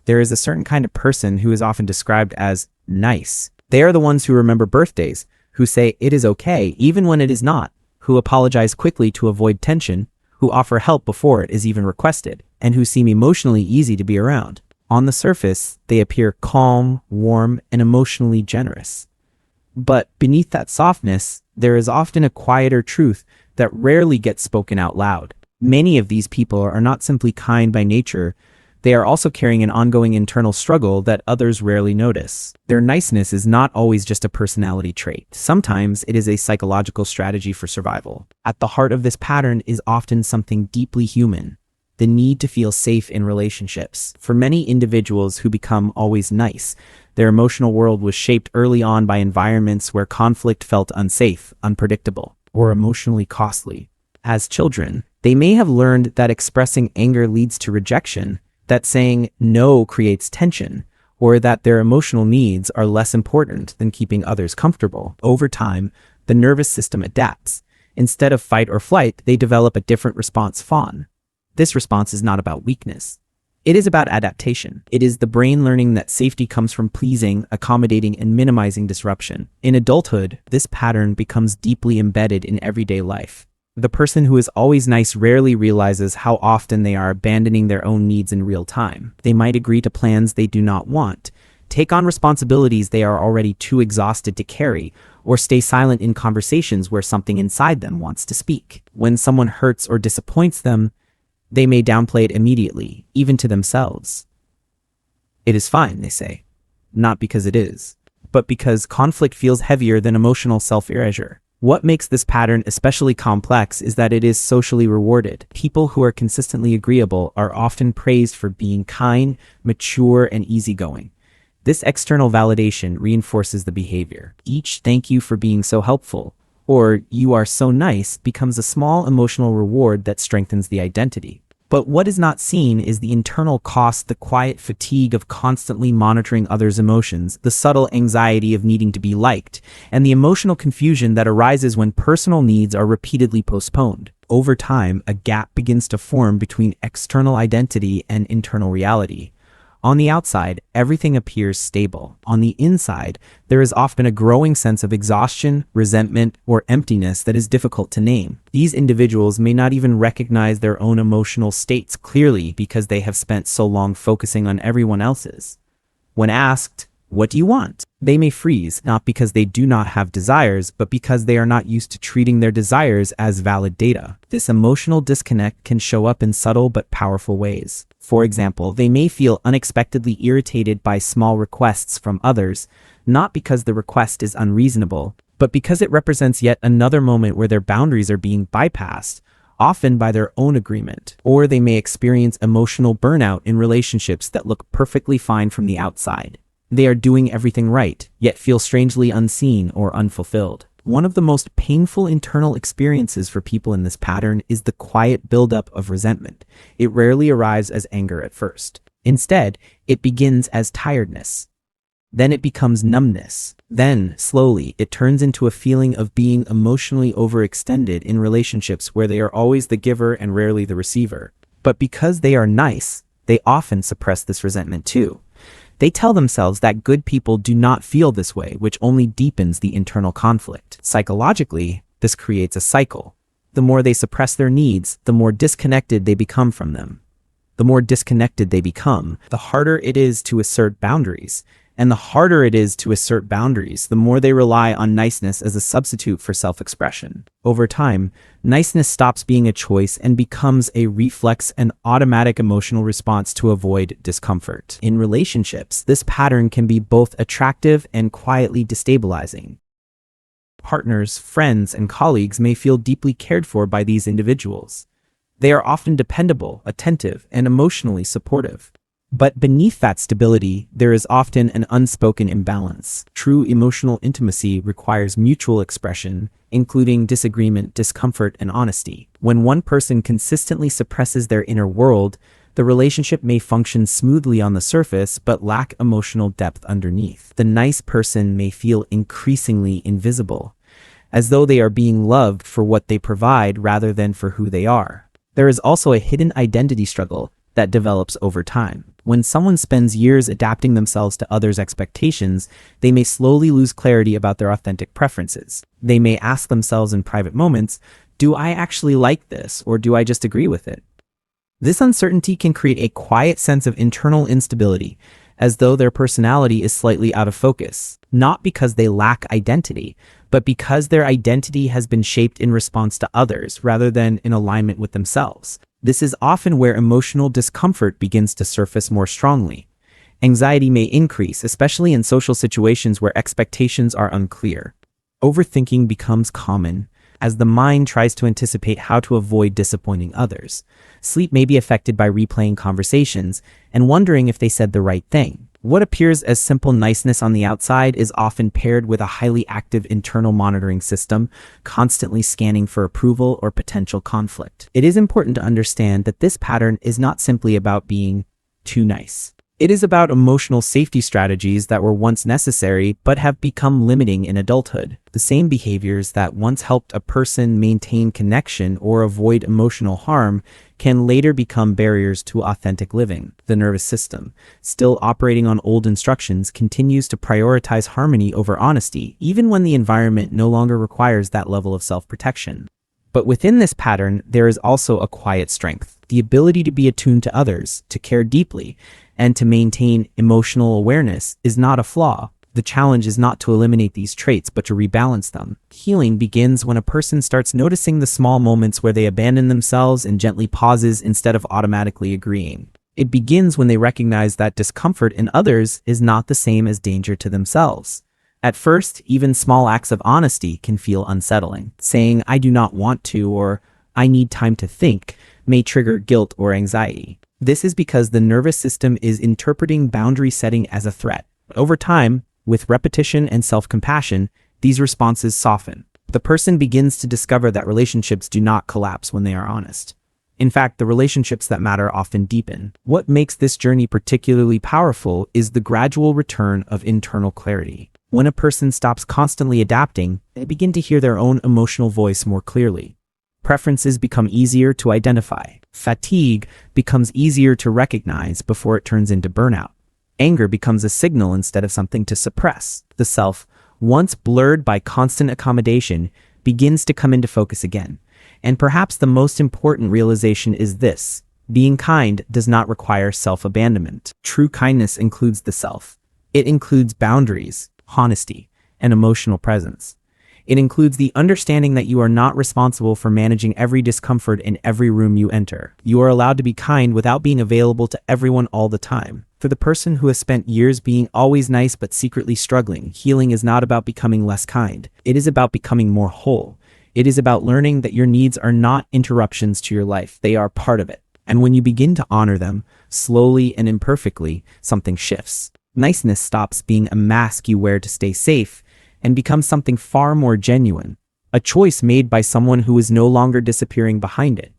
There is a certain kind of person who is often described as nice. They are the ones who remember birthdays, who say it is okay even when it is not, who apologize quickly to avoid tension, who offer help before it is even requested, and who seem emotionally easy to be around. On the surface, they appear calm, warm, and emotionally generous. But beneath that softness, there is often a quieter truth that rarely gets spoken out loud. Many of these people are not simply kind by nature, they are also carrying an ongoing internal struggle that others rarely notice. Their niceness is not always just a personality trait. Sometimes it is a psychological strategy for survival. At the heart of this pattern is often something deeply human: the need to feel safe in relationships. For many individuals who become always nice, their emotional world was shaped early on by environments where conflict felt unsafe, unpredictable, or emotionally costly. As children, they may have learned that expressing anger leads to rejection, that saying no creates tension, or that their emotional needs are less important than keeping others comfortable. Over time, the nervous system adapts. Instead of fight or flight, they develop a different response: fawn. This response is not about weakness. It is about adaptation. It is the brain learning that safety comes from pleasing, accommodating, and minimizing disruption. In adulthood, this pattern becomes deeply embedded in everyday life. The person who is always nice rarely realizes how often they are abandoning their own needs in real time. They might agree to plans they do not want, take on responsibilities they are already too exhausted to carry, or stay silent in conversations where something inside them wants to speak. When someone hurts or disappoints them, they may downplay it immediately, even to themselves. It is fine, they say, not because it is, but because conflict feels heavier than emotional self-erasure. What makes this pattern especially complex is that it is socially rewarded. People who are consistently agreeable are often praised for being kind, mature, and easygoing. This external validation reinforces the behavior. Each "thank you for being so helpful" or "you are so nice" becomes a small emotional reward that strengthens the identity. But what is not seen is the internal cost: the quiet fatigue of constantly monitoring others' emotions, the subtle anxiety of needing to be liked, and the emotional confusion that arises when personal needs are repeatedly postponed. Over time, a gap begins to form between external identity and internal reality. On the outside, everything appears stable. On the inside, there is often a growing sense of exhaustion, resentment, or emptiness that is difficult to name. These individuals may not even recognize their own emotional states clearly because they have spent so long focusing on everyone else's. When asked, "What do you want?" they may freeze, not because they do not have desires, but because they are not used to treating their desires as valid data. This emotional disconnect can show up in subtle but powerful ways. For example, they may feel unexpectedly irritated by small requests from others, not because the request is unreasonable, but because it represents yet another moment where their boundaries are being bypassed, often by their own agreement. Or they may experience emotional burnout in relationships that look perfectly fine from the outside. They are doing everything right, yet feel strangely unseen or unfulfilled. One of the most painful internal experiences for people in this pattern is the quiet buildup of resentment. It rarely arrives as anger at first. Instead, it begins as tiredness. Then it becomes numbness. Then, slowly, it turns into a feeling of being emotionally overextended in relationships where they are always the giver and rarely the receiver. But because they are nice, they often suppress this resentment too. They tell themselves that good people do not feel this way, which only deepens the internal conflict. Psychologically, this creates a cycle. The more they suppress their needs, the more disconnected they become from them. The more disconnected they become, the harder it is to assert boundaries. And the harder it is to assert boundaries, the more they rely on niceness as a substitute for self-expression. Over time, niceness stops being a choice and becomes a reflex and automatic emotional response to avoid discomfort. In relationships, this pattern can be both attractive and quietly destabilizing. Partners, friends, and colleagues may feel deeply cared for by these individuals. They are often dependable, attentive, and emotionally supportive. But beneath that stability, there is often an unspoken imbalance. True emotional intimacy requires mutual expression, including disagreement, discomfort, and honesty. When one person consistently suppresses their inner world, the relationship may function smoothly on the surface but lack emotional depth underneath. The nice person may feel increasingly invisible, as though they are being loved for what they provide rather than for who they are. There is also a hidden identity struggle that develops over time. When someone spends years adapting themselves to others' expectations, they may slowly lose clarity about their authentic preferences. They may ask themselves in private moments, do I actually like this, or do I just agree with it? This uncertainty can create a quiet sense of internal instability, as though their personality is slightly out of focus, not because they lack identity, but because their identity has been shaped in response to others rather than in alignment with themselves. This is often where emotional discomfort begins to surface more strongly. Anxiety may increase, especially in social situations where expectations are unclear. Overthinking becomes common, as the mind tries to anticipate how to avoid disappointing others. Sleep may be affected by replaying conversations and wondering if they said the right thing. What appears as simple niceness on the outside is often paired with a highly active internal monitoring system, constantly scanning for approval or potential conflict. It is important to understand that this pattern is not simply about being too nice. It is about emotional safety strategies that were once necessary but have become limiting in adulthood. The same behaviors that once helped a person maintain connection or avoid emotional harm can later become barriers to authentic living. The nervous system, still operating on old instructions, continues to prioritize harmony over honesty, even when the environment no longer requires that level of self-protection. But within this pattern, there is also a quiet strength, the ability to be attuned to others, to care deeply, and to maintain emotional awareness is not a flaw. The challenge is not to eliminate these traits, but to rebalance them. Healing begins when a person starts noticing the small moments where they abandon themselves and gently pauses instead of automatically agreeing. It begins when they recognize that discomfort in others is not the same as danger to themselves. At first, even small acts of honesty can feel unsettling. Saying, I do not want to, or I need time to think, may trigger guilt or anxiety. This is because the nervous system is interpreting boundary setting as a threat. Over time, with repetition and self-compassion, these responses soften. The person begins to discover that relationships do not collapse when they are honest. In fact, the relationships that matter often deepen. What makes this journey particularly powerful is the gradual return of internal clarity. When a person stops constantly adapting, they begin to hear their own emotional voice more clearly. Preferences become easier to identify. Fatigue becomes easier to recognize before it turns into burnout. Anger becomes a signal instead of something to suppress. The self, once blurred by constant accommodation, begins to come into focus again. And perhaps the most important realization is this: being kind does not require self-abandonment. True kindness includes the self. It includes boundaries, honesty, and emotional presence. It includes the understanding that you are not responsible for managing every discomfort in every room you enter. You are allowed to be kind without being available to everyone all the time. For the person who has spent years being always nice but secretly struggling, healing is not about becoming less kind. It is about becoming more whole. It is about learning that your needs are not interruptions to your life. They are part of it. And when you begin to honor them, slowly and imperfectly, something shifts. Niceness stops being a mask you wear to stay safe and becomes something far more genuine, a choice made by someone who is no longer disappearing behind it.